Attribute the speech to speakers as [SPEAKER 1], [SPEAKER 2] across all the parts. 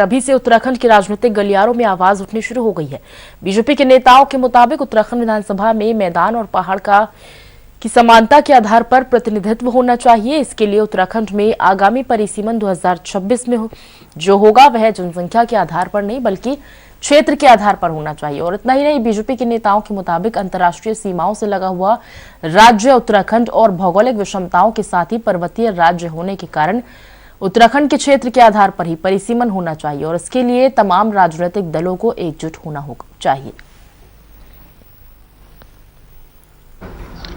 [SPEAKER 1] अभी से उत्तराखंड के राजनीतिक गलियारों में आवाज उठनी शुरू हो गई है। बीजेपी के नेताओं के मुताबिक उत्तराखंड विधानसभा में मैदान और पहाड़ की समानता के आधार पर प्रतिनिधित्व होना चाहिए। इसके लिए उत्तराखंड में आगामी परिसीमन 2026 में जो होगा वह जनसंख्या के आधार पर नहीं बल्कि क्षेत्र के आधार पर होना चाहिए। और इतना ही नहीं, बीजेपी के नेताओं के मुताबिक अंतर्राष्ट्रीय सीमाओं से लगा हुआ राज्य उत्तराखंड और भौगोलिक विषमताओं के साथ ही पर्वतीय राज्य होने के कारण उत्तराखंड के क्षेत्र के आधार पर ही परिसीमन होना चाहिए और इसके लिए तमाम राजनीतिक दलों को एकजुट होना चाहिए।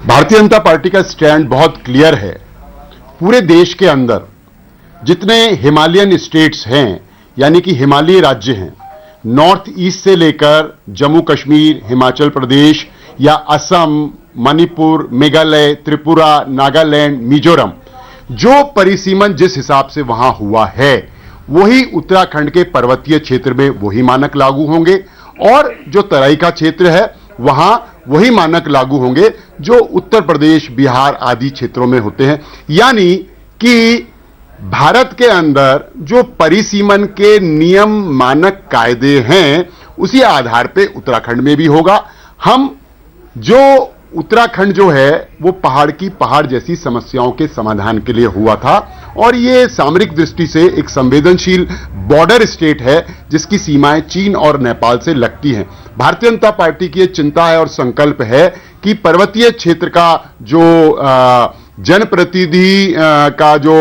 [SPEAKER 2] भारतीय जनता पार्टी का स्टैंड बहुत क्लियर है। पूरे देश के अंदर जितने हिमालयन स्टेट्स हैं, यानी कि हिमालयी राज्य हैं, नॉर्थ ईस्ट से लेकर जम्मू कश्मीर, हिमाचल प्रदेश या असम, मणिपुर, मेघालय, त्रिपुरा, नागालैंड, मिजोरम, जो परिसीमन जिस हिसाब से वहां हुआ है वही उत्तराखंड के पर्वतीय क्षेत्र में वही मानक लागू होंगे और जो तराई का क्षेत्र है वहां वही मानक लागू होंगे जो उत्तर प्रदेश, बिहार आदि क्षेत्रों में होते हैं। यानी कि भारत के अंदर जो परिसीमन के नियम, मानक, कायदे हैं उसी आधार पे उत्तराखंड में भी होगा। हम जो उत्तराखंड जो है वो पहाड़ जैसी समस्याओं के समाधान के लिए हुआ था और ये सामरिक दृष्टि से एक संवेदनशील बॉर्डर स्टेट है जिसकी सीमाएं चीन और नेपाल से लगती हैं। भारतीय जनता पार्टी की ये चिंता है और संकल्प है कि पर्वतीय क्षेत्र का जो जनप्रतिनिधि का जो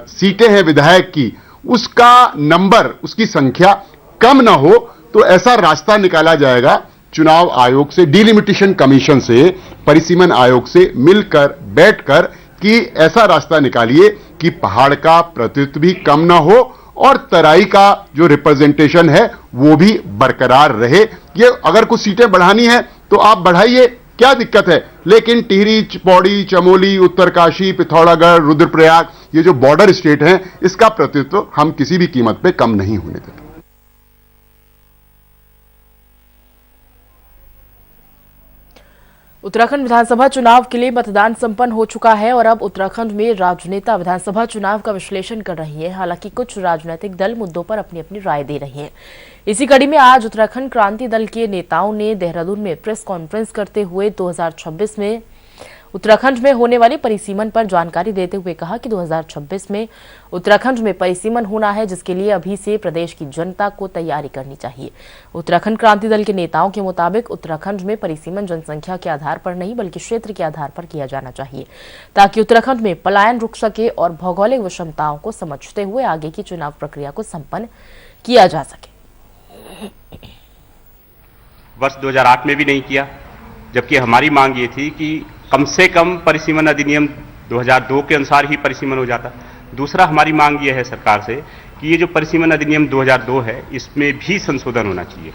[SPEAKER 2] सीटें हैं विधायक की, उसका नंबर, उसकी संख्या कम ना हो, तो ऐसा रास्ता निकाला जाएगा चुनाव आयोग से, डिलिमिटेशन कमीशन से, परिसीमन आयोग से मिलकर बैठकर कि ऐसा रास्ता निकालिए कि पहाड़ का प्रतिनिधित्व भी कम ना हो और तराई का जो रिप्रेजेंटेशन है वो भी बरकरार रहे। ये अगर कुछ सीटें बढ़ानी है तो आप बढ़ाइए, क्या दिक्कत है, लेकिन टिहरी, पौड़ी, चमोली, उत्तरकाशी, पिथौरागढ़, रुद्रप्रयाग, ये जो बॉर्डर स्टेट हैं, इसका प्रतिनिधित्व हम किसी भी कीमत पे कम नहीं होने देंगे।
[SPEAKER 1] उत्तराखंड विधानसभा चुनाव के लिए मतदान संपन्न हो चुका है और अब उत्तराखंड में राजनेता विधानसभा चुनाव का विश्लेषण कर रही हैं। हालांकि कुछ राजनीतिक दल मुद्दों पर अपनी अपनी राय दे रहे हैं। इसी कड़ी में आज उत्तराखंड क्रांति दल के नेताओं ने देहरादून में प्रेस कॉन्फ्रेंस करते हुए 2026 में उत्तराखंड में होने वाली परिसीमन पर जानकारी देते हुए कहा कि 2026 में उत्तराखंड में परिसीमन होना है, जिसके लिए अभी से प्रदेश की जनता को तैयारी करनी चाहिए। उत्तराखंड क्रांति दल के नेताओं के मुताबिक उत्तराखंड में परिसीमन जनसंख्या के आधार पर नहीं बल्कि क्षेत्र के आधार पर किया जाना चाहिए ताकि उत्तराखंड में पलायन रुक सके और भौगोलिक विषमताओं को समझते हुए आगे की चुनाव प्रक्रिया को संपन्न किया जा सके।
[SPEAKER 3] वर्ष 2008 में भी नहीं किया, जबकि हमारी मांग ये थी कि कम से कम परिसीमन अधिनियम 2002 के अनुसार ही परिसीमन हो जाता। दूसरा, हमारी मांग ये है सरकार से कि ये जो परिसीमन अधिनियम 2002 है इसमें भी संशोधन होना चाहिए।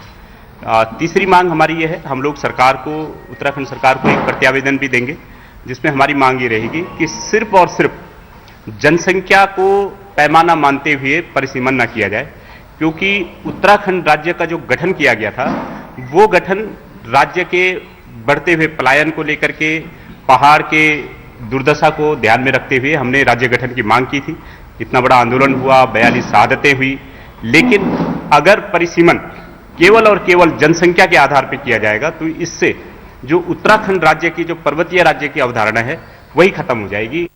[SPEAKER 3] तीसरी मांग हमारी ये है, हम लोग सरकार को, उत्तराखंड सरकार को एक प्रत्यावेदन भी देंगे जिसमें हमारी मांग ये रहेगी कि सिर्फ और सिर्फ जनसंख्या को पैमाना मानते हुए परिसीमन न किया जाए, क्योंकि उत्तराखंड राज्य का जो गठन किया गया था वो गठन राज्य के बढ़ते हुए पलायन को लेकर के, पहाड़ के दुर्दशा को ध्यान में रखते हुए हमने राज्य गठन की मांग की थी। इतना बड़ा आंदोलन हुआ, 42 शहादतें हुई, लेकिन अगर परिसीमन केवल और केवल जनसंख्या के आधार पर किया जाएगा तो इससे जो उत्तराखंड राज्य की, जो पर्वतीय राज्य की अवधारणा है वही खत्म हो जाएगी।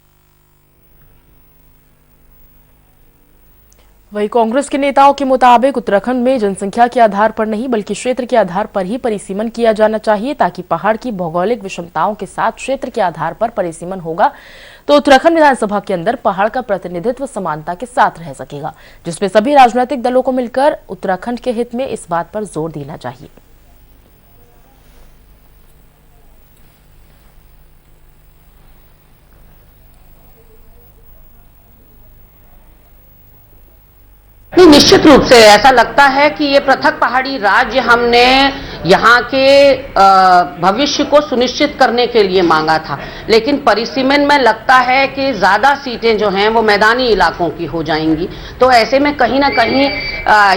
[SPEAKER 1] वहीं कांग्रेस के नेताओं के मुताबिक उत्तराखंड में जनसंख्या के आधार पर नहीं बल्कि क्षेत्र के आधार पर ही परिसीमन किया जाना चाहिए ताकि पहाड़ की भौगोलिक विषमताओं के साथ क्षेत्र के आधार पर परिसीमन होगा तो उत्तराखंड विधानसभा के अंदर पहाड़ का प्रतिनिधित्व समानता के साथ रह सकेगा, जिसमें सभी राजनीतिक दलों को मिलकर उत्तराखंड के हित में इस बात पर जोर देना चाहिए।
[SPEAKER 4] नहीं, निश्चित रूप से ऐसा लगता है कि ये पृथक पहाड़ी राज्य हमने यहाँ के भविष्य को सुनिश्चित करने के लिए मांगा था, लेकिन परिसीमन में लगता है कि ज्यादा सीटें जो हैं वो मैदानी इलाकों की हो जाएंगी। तो ऐसे में कहीं ना कहीं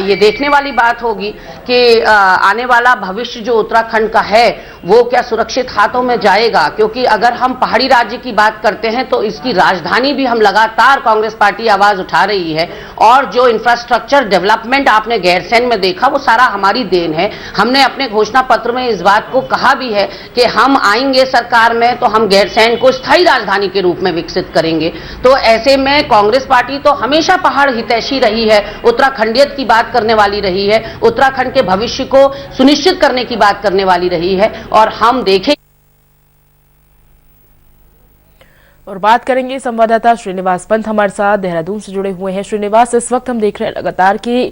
[SPEAKER 4] ये देखने वाली बात होगी कि आने वाला भविष्य जो उत्तराखंड का है वो क्या सुरक्षित हाथों में जाएगा, क्योंकि अगर हम पहाड़ी राज्य की बात करते हैं तो इसकी राजधानी भी हम लगातार कांग्रेस पार्टी आवाज उठा रही है, और जो इंफ्रास्ट्रक्चर डेवलपमेंट आपने गैरसैंण में देखा वो सारा हमारी देन है। हमने अपने घोषणा पत्र में इस बात को कहा भी है कि हम आएंगे सरकार में तो हम गैरसैंण को स्थायी राजधानी के रूप में विकसित करेंगे। तो ऐसे में कांग्रेस पार्टी तो हमेशा पहाड़ हितैषी रही है, उत्तराखंडियत की बात करने वाली रही है, उत्तराखंड के भविष्य को सुनिश्चित करने की बात करने वाली रही है, और हम देखें।
[SPEAKER 1] और बात करेंगे संवाददाता श्रीनिवास पंत हमारे साथ देहरादून से जुड़े हुए हैं। श्रीनिवास, इस वक्त हम देख रहे हैं लगातार कि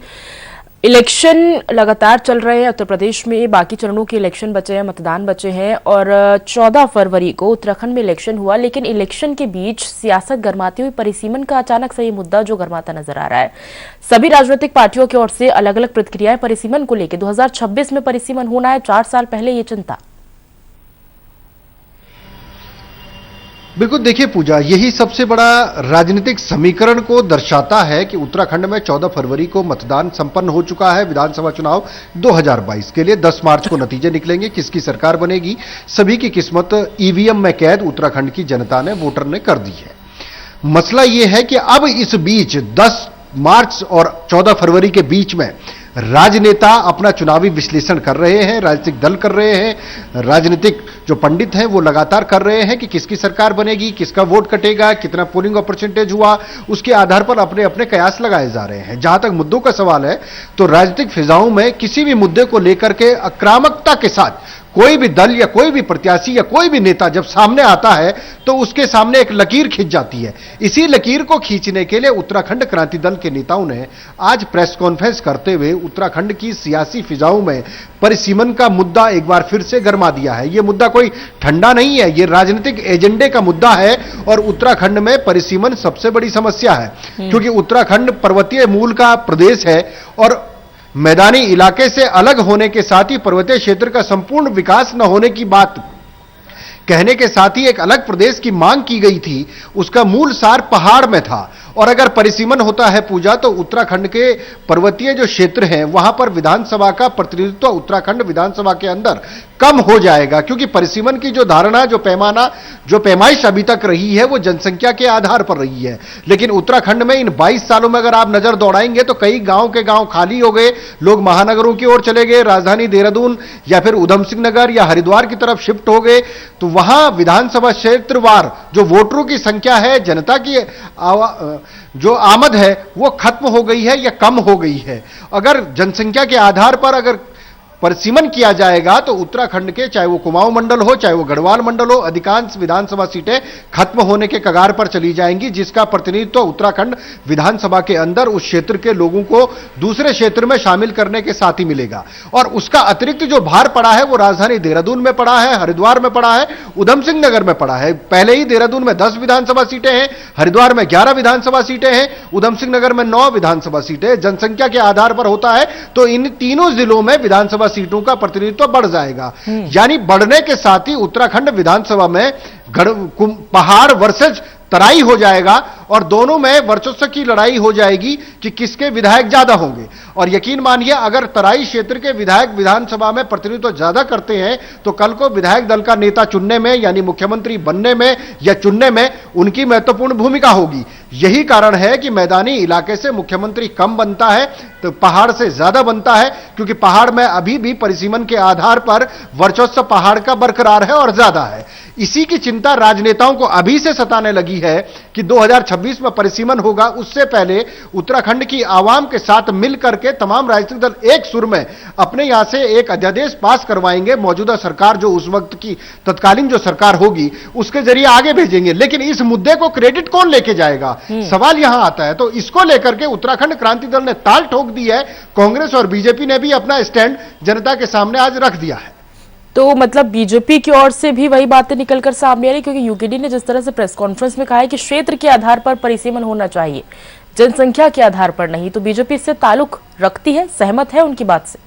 [SPEAKER 1] इलेक्शन लगातार चल रहे हैं उत्तर प्रदेश में, बाकी चरणों के इलेक्शन बचे हैं, मतदान बचे हैं, और 14 फरवरी को उत्तराखंड में इलेक्शन हुआ, लेकिन इलेक्शन के बीच सियासत गरमाती हुई परिसीमन का अचानक से ये मुद्दा जो गरमाता नजर आ रहा है। सभी राजनीतिक पार्टियों की ओर से अलग अलग प्रतिक्रियाएं परिसीमन को लेकर। 2026 में परिसीमन होना है, 4 साल पहले ये चिंता।
[SPEAKER 5] बिल्कुल, देखिए पूजा, यही सबसे बड़ा राजनीतिक समीकरण को दर्शाता है कि उत्तराखंड में 14 फरवरी को मतदान संपन्न हो चुका है विधानसभा चुनाव 2022 के लिए। 10 मार्च को नतीजे निकलेंगे, किसकी सरकार बनेगी, सभी की किस्मत ईवीएम में कैद उत्तराखंड की जनता ने, वोटर ने कर दी है। मसला यह है कि अब इस बीच 10 मार्च और 14 फरवरी के बीच में राजनेता अपना चुनावी विश्लेषण कर रहे हैं, राजनीतिक दल कर रहे हैं, राजनीतिक जो पंडित हैं वो लगातार कर रहे हैं कि किसकी सरकार बनेगी, किसका वोट कटेगा, कितना पोलिंग परसेंटेज हुआ, उसके आधार पर अपने अपने कयास लगाए जा रहे हैं। जहां तक मुद्दों का सवाल है तो राजनीतिक फिजाओं में किसी भी मुद्दे को लेकर के आक्रामकता के साथ कोई भी दल या कोई भी प्रत्याशी या कोई भी नेता जब सामने आता है तो उसके सामने एक लकीर खींच जाती है। इसी लकीर को खींचने के लिए उत्तराखंड क्रांति दल के नेताओं ने आज प्रेस कॉन्फ्रेंस करते हुए उत्तराखंड की सियासी फिजाओं में परिसीमन का मुद्दा एक बार फिर से गरमा दिया है। यह मुद्दा कोई ठंडा नहीं है, यह राजनीतिक एजेंडे का मुद्दा है, और उत्तराखंड में परिसीमन सबसे बड़ी समस्या है, क्योंकि उत्तराखंड पर्वतीय मूल का प्रदेश है और मैदानी इलाके से अलग होने के साथ ही पर्वतीय क्षेत्र का संपूर्ण विकास न होने की बात कहने के साथ ही एक अलग प्रदेश की मांग की गई थी, उसका मूल सार पहाड़ में था। और अगर परिसीमन होता है पूजा तो उत्तराखंड के पर्वतीय जो क्षेत्र हैं वहां पर विधानसभा का प्रतिनिधित्व उत्तराखंड विधानसभा के अंदर कम हो जाएगा, क्योंकि परिसीमन की जो धारणा, जो पैमाना, जो पैमाइश अभी तक रही है वो जनसंख्या के आधार पर रही है। लेकिन उत्तराखंड में इन 22 सालों में अगर आप नजर दौड़ाएंगे तो कई गांव के गांव खाली हो गए, लोग महानगरों की ओर चले गए, राजधानी देहरादून या फिर उधम सिंह नगर या हरिद्वार की तरफ शिफ्ट हो गए। तो वहां विधानसभा क्षेत्रवार जो वोटरों की संख्या है, जनता की जो आमद है वो खत्म हो गई है या कम हो गई है। अगर जनसंख्या के आधार पर अगर परिसीमन किया जाएगा तो उत्तराखंड के, चाहे वो कुमाऊं मंडल हो चाहे वो गढ़वाल मंडल हो, अधिकांश विधानसभा सीटें खत्म होने के कगार पर चली जाएंगी, जिसका प्रतिनिधित्व उत्तराखंड विधानसभा के अंदर उस क्षेत्र के लोगों को दूसरे क्षेत्र में शामिल करने के साथ ही मिलेगा। और उसका अतिरिक्त जो भार पड़ा है वो राजधानी देहरादून में पड़ा है, हरिद्वार में पड़ा है, उधम सिंह नगर में पड़ा है। पहले ही देहरादून में 10 विधानसभा सीटें हैं, हरिद्वार में 11 विधानसभा सीटें हैं, उधम सिंह नगर में 9 विधानसभा सीटें। जनसंख्या के आधार पर होता है तो इन तीनों जिलों में विधानसभा सीटों का प्रतिनिधित्व बढ़ जाएगा। यानी बढ़ने के साथ ही उत्तराखंड विधानसभा में पहाड़ वर्सेस तराई हो जाएगा और दोनों में वर्चस्व की लड़ाई हो जाएगी कि किसके विधायक ज्यादा होंगे। और यकीन मानिए अगर तराई क्षेत्र के विधायक विधानसभा में प्रतिनिधित्व ज्यादा करते हैं तो कल को विधायक दल का नेता चुनने में, यानी मुख्यमंत्री बनने में या चुनने में उनकी महत्वपूर्ण भूमिका होगी। यही कारण है कि मैदानी इलाके से मुख्यमंत्री कम बनता है तो पहाड़ से ज्यादा बनता है, क्योंकि पहाड़ में अभी भी परिसीमन के आधार पर वर्चस्व पहाड़ का बरकरार है और ज्यादा है। इसी की चिंता राजनेताओं को अभी से सताने लगी है कि 2026 में परिसीमन होगा, उससे पहले उत्तराखंड की आवाम के साथ मिलकर के तमाम राजनीतिक दल एक सुर में अपने यहां से एक अध्यादेश पास करवाएंगे। मौजूदा सरकार जो उस वक्त की तत्कालीन जो सरकार होगी उसके जरिए आगे भेजेंगे। लेकिन इस मुद्दे को क्रेडिट कौन लेके जाएगा, सवाल यहां आता है। तो इसको लेकर के उत्तराखंड क्रांति दल ने ताल ठोक दी है। कांग्रेस और बीजेपी ने भी अपना स्टैंड जनता के सामने आज रख दिया है।
[SPEAKER 1] तो मतलब बीजेपी की ओर से भी वही बातें निकलकर सामने आ रही, क्योंकि यूकेडी ने जिस तरह से प्रेस कॉन्फ्रेंस में कहा है कि क्षेत्र के आधार पर परिसीमन होना चाहिए, जनसंख्या के आधार पर नहीं, तो बीजेपी इससे ताल्लुक रखती है, सहमत है उनकी बात से?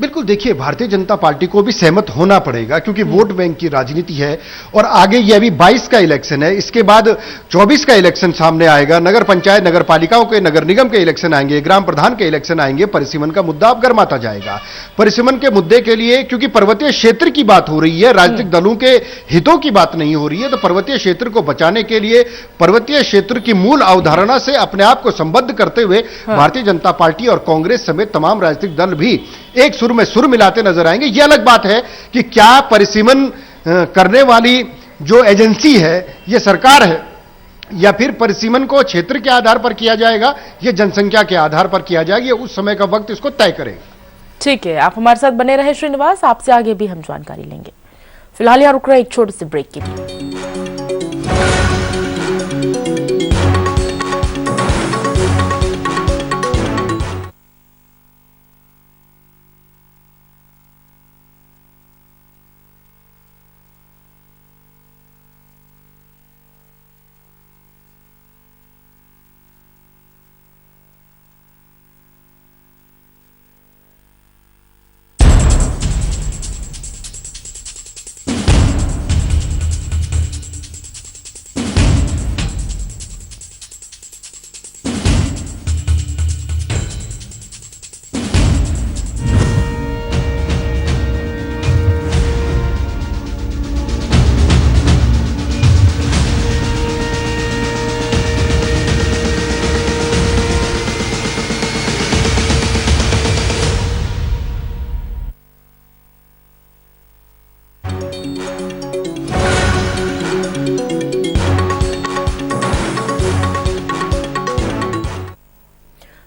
[SPEAKER 5] बिल्कुल, देखिए भारतीय जनता पार्टी को भी सहमत होना पड़ेगा क्योंकि वोट बैंक की राजनीति है और आगे ये अभी 22 का इलेक्शन है, इसके बाद 24 का इलेक्शन सामने आएगा, नगर पंचायत नगर पालिकाओं के नगर निगम के इलेक्शन आएंगे, ग्राम प्रधान के इलेक्शन आएंगे, परिसीमन का मुद्दा अब गर्माता जाएगा। परिसीमन के मुद्दे के लिए क्योंकि पर्वतीय क्षेत्र की बात हो रही है, राजनीतिक दलों के हितों की बात नहीं हो रही है, तो पर्वतीय क्षेत्र को बचाने के लिए पर्वतीय क्षेत्र की मूल अवधारणा से अपने आप को संबद्ध करते हुए भारतीय जनता पार्टी और कांग्रेस समेत तमाम राजनीतिक दल भी एक सुर में सुर मिलाते नजर आएंगे। यह अलग बात है कि क्या परिसीमन करने वाली जो एजेंसी है यह सरकार है या फिर परिसीमन को क्षेत्र के आधार पर किया जाएगा, यह जनसंख्या के आधार पर किया जाएगा, यह उस समय का वक्त इसको तय करेगा।
[SPEAKER 1] ठीक है, आप हमारे साथ बने रहे श्रीनिवास, आपसे आगे भी हम जानकारी लेंगे। फिलहाल यहाँ रुक रहे एक छोटे से ब्रेक के लिए।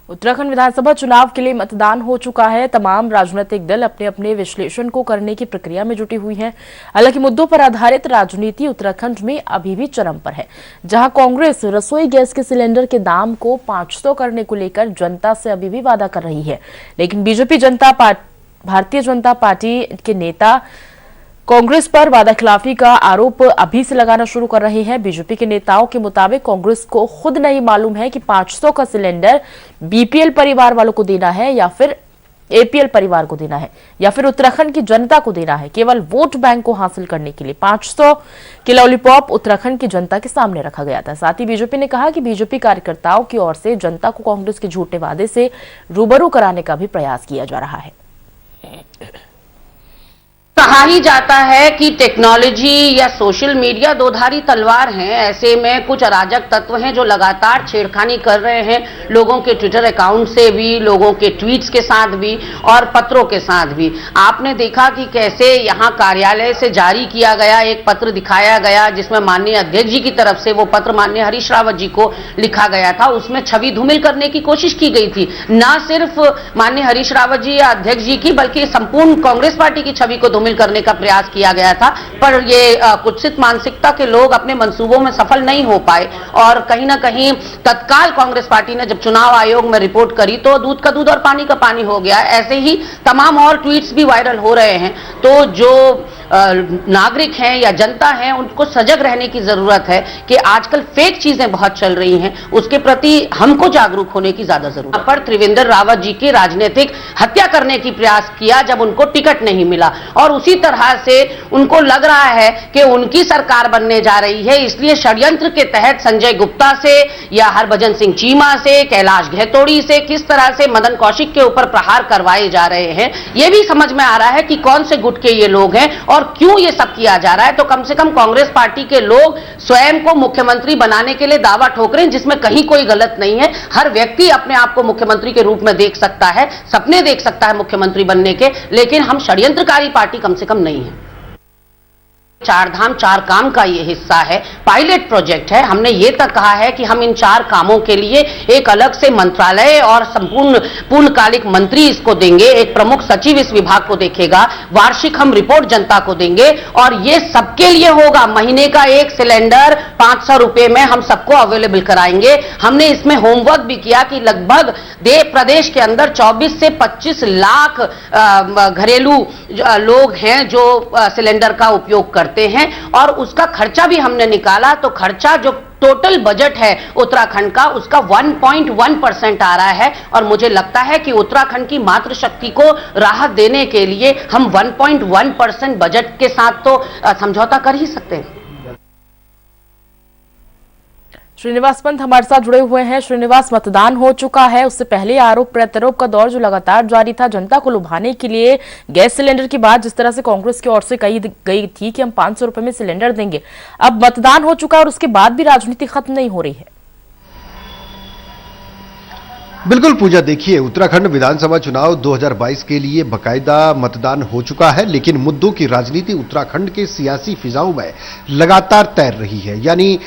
[SPEAKER 1] उत्तराखंड विधानसभा चुनाव के लिए मतदान हो चुका है। तमाम राजनीतिक दल अपने अपने विश्लेषण को करने की प्रक्रिया में जुटी हुई हैं। हालांकि मुद्दों पर आधारित राजनीति उत्तराखंड में अभी भी चरम पर है, जहां कांग्रेस रसोई गैस के सिलेंडर के दाम को 500 करने को लेकर जनता से अभी भी वादा कर रही है। लेकिन भारतीय जनता पार्टी के नेता कांग्रेस पर वादाखिलाफी का आरोप अभी से लगाना शुरू कर रहे हैं। बीजेपी के नेताओं के मुताबिक कांग्रेस को खुद नहीं मालूम है कि 500 का सिलेंडर बीपीएल परिवार वालों को देना है या फिर एपीएल परिवार को देना है या फिर उत्तराखंड की जनता को देना है। केवल वोट बैंक को हासिल करने के लिए 500 के लॉलीपॉप उत्तराखंड की जनता के सामने रखा गया था। साथ ही बीजेपी ने कहा कि बीजेपी कार्यकर्ताओं की ओर से जनता को कांग्रेस के झूठे वादे से रूबरू कराने का भी प्रयास किया जा रहा है।
[SPEAKER 4] कहा ही जाता है कि टेक्नोलॉजी या सोशल मीडिया दोधारी तलवार हैं। ऐसे में कुछ अराजक तत्व हैं जो लगातार छेड़खानी कर रहे हैं, लोगों के ट्विटर अकाउंट से भी, लोगों के ट्वीट्स के साथ भी और पत्रों के साथ भी। आपने देखा कि कैसे यहां कार्यालय से जारी किया गया एक पत्र दिखाया गया जिसमें माननीय अध्यक्ष जी की तरफ से वो पत्र माननीय हरीश रावत जी को लिखा गया था। उसमें छवि धूमिल करने की कोशिश की गई थी, ना सिर्फ माननीय हरीश रावत जी या अध्यक्ष जी की बल्कि संपूर्ण कांग्रेस पार्टी की छवि को धूमिल करने का प्रयास किया गया था। पर ये कुत्सित मानसिकता के लोग अपने मंसूबों में सफल नहीं हो पाए और कहीं ना कहीं तत्काल कांग्रेस पार्टी ने जब चुनाव आयोग में रिपोर्ट करी तो दूध का दूध और पानी का पानी हो गया। ऐसे ही तमाम और ट्वीट्स भी वायरल हो रहे हैं। तो जो नागरिक हैं या जनता है उनको सजग रहने की जरूरत है कि आजकल फेक चीजें बहुत चल रही हैं, उसके प्रति हमको जागरूक होने की ज्यादा जरूरत है। पर त्रिवेंद्र रावत जी की राजनीतिक हत्या करने की प्रयास किया जब उनको टिकट नहीं मिला और उसी तरह से उनको लग रहा है कि उनकी सरकार बनने जा रही है, इसलिए षड्यंत्र के तहत संजय गुप्ता से या हरभजन सिंह चीमा से, कैलाश गहतोड़ी से किस तरह से मदन कौशिक के ऊपर प्रहार करवाए जा रहे हैं, यह भी समझ में आ रहा है कि कौन से गुट के ये लोग हैं और क्यों ये सब किया जा रहा है। तो कम से कम कांग्रेस पार्टी के लोग स्वयं को मुख्यमंत्री बनाने के लिए दावा ठोक रहे हैं, जिसमें कहीं कोई गलत नहीं है। हर व्यक्ति अपने आप को मुख्यमंत्री के रूप में देख सकता है, सपने देख सकता है मुख्यमंत्री बनने के, लेकिन हम षड्यंत्रकारी पार्टी कम से कम नहीं है। चार धाम चार काम का ये हिस्सा है, पायलट प्रोजेक्ट है। हमने ये तक कहा है कि हम इन चार कामों के लिए एक अलग से मंत्रालय और संपूर्ण पूर्णकालिक मंत्री इसको देंगे, एक प्रमुख सचिव इस विभाग को देखेगा, वार्षिक हम रिपोर्ट जनता को देंगे और ये सबके लिए होगा। महीने का एक सिलेंडर 500 रुपए में हम सबको अवेलेबल कराएंगे। हमने इसमें होमवर्क भी किया कि लगभग प्रदेश के अंदर 24 से 25 लाख घरेलू लोग हैं जो सिलेंडर का उपयोग करते करते हैं और उसका खर्चा भी हमने निकाला तो खर्चा जो टोटल बजट है उत्तराखंड का उसका 1.1% आ रहा है और मुझे लगता है कि उत्तराखंड की मातृशक्ति को राहत देने के लिए हम 1.1% बजट के साथ तो समझौता कर ही सकते हैं।
[SPEAKER 1] श्रीनिवास पंत हमारे साथ जुड़े हुए हैं। श्रीनिवास, मतदान हो चुका है, उससे पहले आरोप प्रत्यारोप का दौर जो लगातार जारी था, जनता को लुभाने के लिए गैस सिलेंडर की बात जिस तरह से कांग्रेस की ओर से कही गई थी कि हम 500 रुपए में सिलेंडर देंगे, अब मतदान हो चुका है और उसके बाद भी राजनीति खत्म नहीं हो रही है।
[SPEAKER 5] बिल्कुल पूजा, देखिए उत्तराखंड विधानसभा चुनाव 2022 के लिए बकायदा मतदान हो चुका है, लेकिन मुद्दों की राजनीति उत्तराखंड के सियासी फिजाओं में लगातार तैर रही है। यानी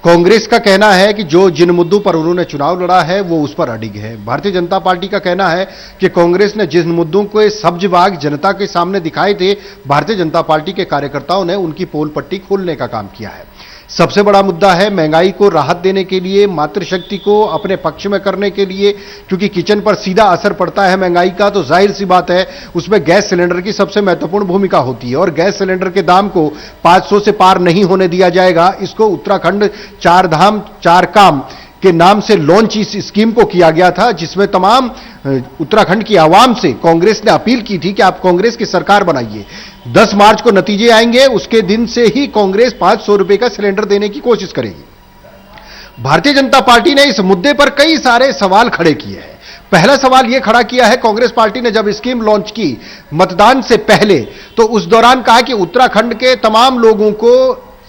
[SPEAKER 5] कांग्रेस का कहना है कि जो जिन मुद्दों पर उन्होंने चुनाव लड़ा है वो उस पर अडिग है। भारतीय जनता पार्टी का कहना है कि कांग्रेस ने जिन मुद्दों को सब्ज बाग जनता के सामने दिखाए थे, भारतीय जनता पार्टी के कार्यकर्ताओं ने उनकी पोल पट्टी खोलने का काम किया है। सबसे बड़ा मुद्दा है महंगाई को राहत देने के लिए, मातृशक्ति को अपने पक्ष में करने के लिए, क्योंकि किचन पर सीधा असर पड़ता है महंगाई का, तो जाहिर सी बात है उसमें गैस सिलेंडर की सबसे महत्वपूर्ण भूमिका होती है और गैस सिलेंडर के दाम को 500 से पार नहीं होने दिया जाएगा। इसको उत्तराखंड 4 धाम 4 काम के नाम से लॉन्च इस स्कीम को किया गया था, जिसमें तमाम उत्तराखंड की आवाम से कांग्रेस ने अपील की थी कि आप कांग्रेस की सरकार बनाइए। 10 मार्च को नतीजे आएंगे, उसके दिन से ही कांग्रेस 500 रुपए का सिलेंडर देने की कोशिश करेगी। भारतीय जनता पार्टी ने इस मुद्दे पर कई सारे सवाल खड़े किए हैं। पहला सवाल यह खड़ा किया है कांग्रेस पार्टी ने, जब स्कीम लॉन्च की मतदान से पहले, तो उस दौरान कहा कि उत्तराखंड के तमाम लोगों को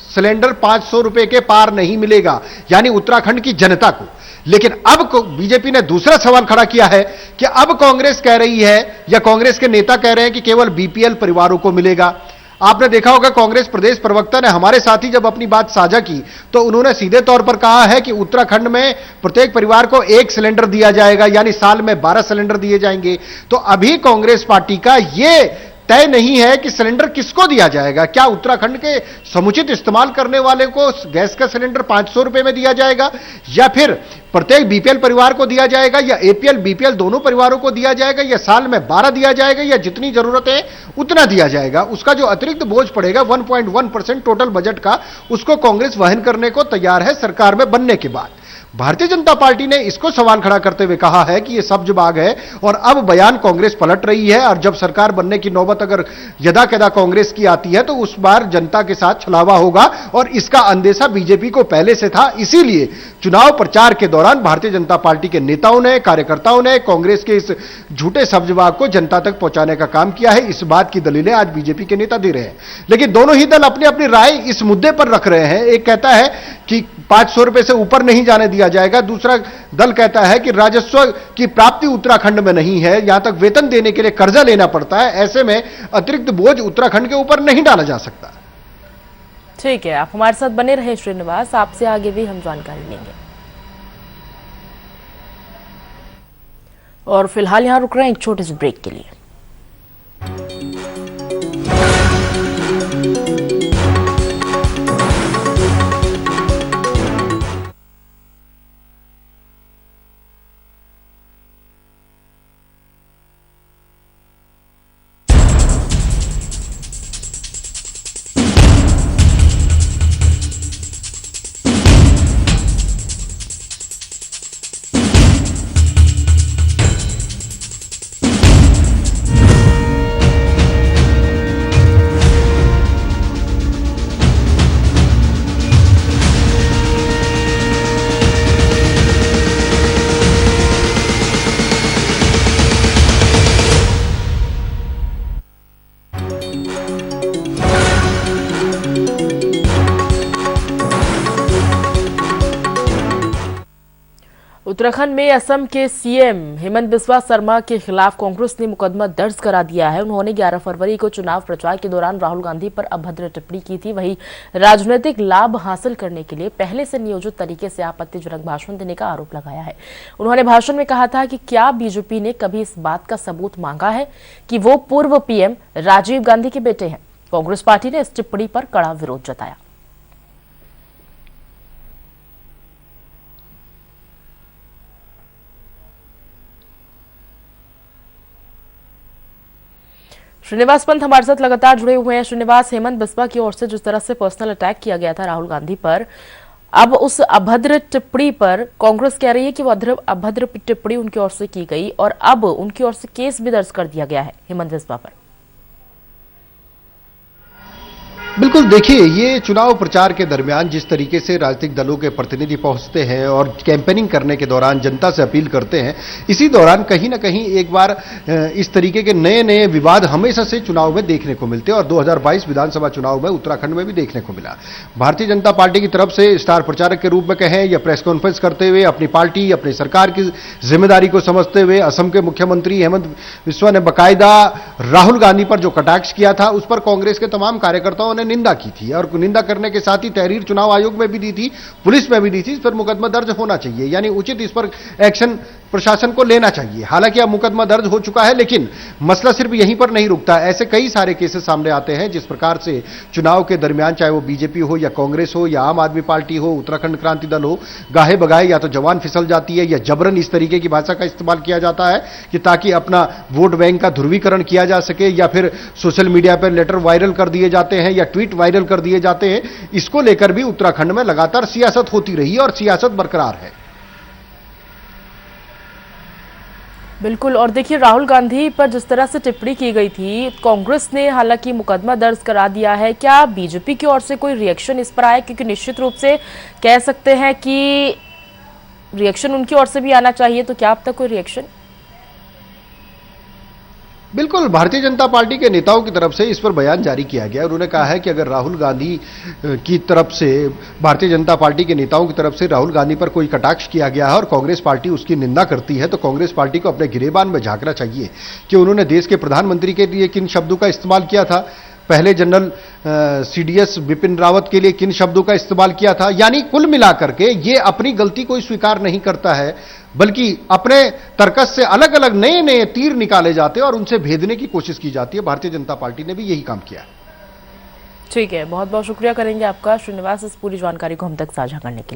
[SPEAKER 5] सिलेंडर 500 रुपए के पार नहीं मिलेगा, यानी उत्तराखंड की जनता को। लेकिन अब बीजेपी ने दूसरा सवाल खड़ा किया है कि अब कांग्रेस कह रही है या कांग्रेस के नेता कह रहे हैं कि केवल बीपीएल परिवारों को मिलेगा। आपने देखा होगा कांग्रेस प्रदेश प्रवक्ता ने हमारे साथ ही जब अपनी बात साझा की तो उन्होंने सीधे तौर पर कहा है कि उत्तराखंड में प्रत्येक परिवार को 1 सिलेंडर दिया जाएगा, यानी साल में 12 सिलेंडर दिए जाएंगे। तो अभी कांग्रेस पार्टी का यह तय नहीं है कि सिलेंडर किसको दिया जाएगा। क्या उत्तराखंड के समुचित इस्तेमाल करने वाले को गैस का सिलेंडर 500 रुपए में दिया जाएगा, या फिर प्रत्येक बीपीएल परिवार को दिया जाएगा, या एपीएल बीपीएल दोनों परिवारों को दिया जाएगा, या साल में 12 दिया जाएगा, या जितनी जरूरत है उतना दिया जाएगा। उसका जो अतिरिक्त बोझ पड़ेगा 1.1% टोटल बजट का, उसको कांग्रेस वहन करने को तैयार है सरकार में बनने के बाद। भारतीय जनता पार्टी ने इसको सवाल खड़ा करते हुए कहा है कि यह सब्जबाग है और अब बयान कांग्रेस पलट रही है और जब सरकार बनने की नौबत अगर यदा कदा कांग्रेस की आती है तो उस बार जनता के साथ छलावा होगा और इसका अंदेशा बीजेपी को पहले से था। इसीलिए चुनाव प्रचार के दौरान भारतीय जनता पार्टी के नेताओं ने, कार्यकर्ताओं ने कांग्रेस के इस झूठे सब्जबाग को जनता तक पहुंचाने का काम किया है। इस बात की दलीलें आज बीजेपी के नेता दे रहे हैं, लेकिन दोनों ही दल अपनी अपनी राय इस मुद्दे पर रख रहे हैं। एक कहता है कि 500 रुपए से ऊपर नहीं जाने दिया जाएगा, दूसरा दल कहता है कि राजस्व की प्राप्ति उत्तराखंड में नहीं है, यहां तक वेतन देने के लिए कर्जा लेना पड़ता है, ऐसे में अतिरिक्त बोझ उत्तराखंड के ऊपर नहीं डाला जा सकता।
[SPEAKER 1] ठीक है, आप हमारे साथ बने रहे श्रीनिवास, आपसे आगे भी हम जानकारी लेंगे। और फिलहाल यहां रुक रहे हैं एक छोटे से ब्रेक के लिए। उत्तराखंड में असम के सीएम हेमंत बिस्वा शर्मा के खिलाफ कांग्रेस ने मुकदमा दर्ज करा दिया है। उन्होंने 11 फरवरी को चुनाव प्रचार के दौरान राहुल गांधी पर अभद्र टिप्पणी की थी। वहीं राजनीतिक लाभ हासिल करने के लिए पहले से नियोजित तरीके से आपत्तिजनक भाषण देने का आरोप लगाया है। उन्होंने भाषण में कहा था कि क्या बीजेपी ने कभी इस बात का सबूत मांगा है कि वो पूर्व पीएम राजीव गांधी के बेटे हैं। कांग्रेस पार्टी ने इस टिप्पणी पर कड़ा विरोध जताया। श्रीनिवास पंत हमारे साथ लगातार जुड़े हुए हैं। श्रीनिवास, हेमंत बिस्वा की ओर से जिस तरह से पर्सनल अटैक किया गया था राहुल गांधी पर, अब उस अभद्र टिप्पणी पर कांग्रेस कह रही है कि वो अभद्र टिप्पणी उनकी ओर से की गई और अब उनकी ओर से केस भी दर्ज कर दिया गया है हेमंत बिस्वा पर।
[SPEAKER 5] बिल्कुल, देखिए, ये चुनाव प्रचार के दरमियान जिस तरीके से राजनीतिक दलों के प्रतिनिधि पहुंचते हैं और कैंपेनिंग करने के दौरान जनता से अपील करते हैं, इसी दौरान कहीं ना कहीं एक बार इस तरीके के नए नए विवाद हमेशा से चुनाव में देखने को मिलते हैं और 2022 विधानसभा चुनाव में उत्तराखंड में भी देखने को मिला। भारतीय जनता पार्टी की तरफ से स्टार प्रचारक के रूप में कहें या प्रेस कॉन्फ्रेंस करते हुए अपनी पार्टी, अपनी सरकार की जिम्मेदारी को समझते हुए असम के मुख्यमंत्री हेमंत बिस्वा ने बाकायदा राहुल गांधी पर जो कटाक्ष किया था, उस पर कांग्रेस के तमाम कार्यकर्ताओं ने निंदा की थी और निंदा करने के साथ ही तहरीर चुनाव आयोग में भी दी थी, पुलिस में भी दी थी। इस पर मुकदमा दर्ज होना चाहिए, यानी उचित इस पर एक्शन प्रशासन को लेना चाहिए। हालांकि अब मुकदमा दर्ज हो चुका है, लेकिन मसला सिर्फ यहीं पर नहीं रुकता। ऐसे कई सारे केसेस सामने आते हैं जिस प्रकार से चुनाव के दरमियान, चाहे वो बीजेपी हो या कांग्रेस हो या आम आदमी पार्टी हो, उत्तराखंड क्रांति दल हो, गाहे बगाए या तो जवान फिसल जाती है या जबरन इस तरीके की भाषा का इस्तेमाल किया जाता है कि ताकि अपना वोट बैंक का ध्रुवीकरण किया जा सके, या फिर सोशल मीडिया पर लेटर वायरल कर दिए जाते हैं या ट्वीट वायरल कर दिए जाते हैं। इसको लेकर भी उत्तराखंड में लगातार सियासत होती रही और सियासत बरकरार है।
[SPEAKER 1] बिल्कुल, और देखिए, राहुल गांधी पर जिस तरह से टिप्पणी की गई थी, कांग्रेस ने हालांकि मुकदमा दर्ज करा दिया है। क्या बीजेपी की ओर से कोई रिएक्शन इस पर आया? क्योंकि निश्चित रूप से कह सकते हैं कि रिएक्शन उनकी ओर से भी आना चाहिए, तो क्या अब तक कोई रिएक्शन?
[SPEAKER 5] बिल्कुल, भारतीय जनता पार्टी के नेताओं की तरफ से इस पर बयान जारी किया गया। उन्होंने कहा है कि अगर राहुल गांधी की तरफ से, भारतीय जनता पार्टी के नेताओं की तरफ से राहुल गांधी पर कोई कटाक्ष किया गया है और कांग्रेस पार्टी उसकी निंदा करती है, तो कांग्रेस पार्टी को अपने गिरेबान में झांकना चाहिए कि उन्होंने देश के प्रधानमंत्री के लिए किन शब्दों का इस्तेमाल किया था, पहले जनरल सीडीएस बिपिन रावत के लिए किन शब्दों का इस्तेमाल किया था। यानी कुल मिलाकर के ये अपनी गलती कोई स्वीकार नहीं करता है, बल्कि अपने तर्कस से अलग अलग नए नए तीर निकाले जाते हैं और उनसे भेदने की कोशिश की जाती है। भारतीय जनता पार्टी ने भी यही काम किया।
[SPEAKER 1] ठीक है, बहुत बहुत शुक्रिया करेंगे आपका श्रीनिवास, इस पूरी जानकारी को हम तक साझा करने के लिए।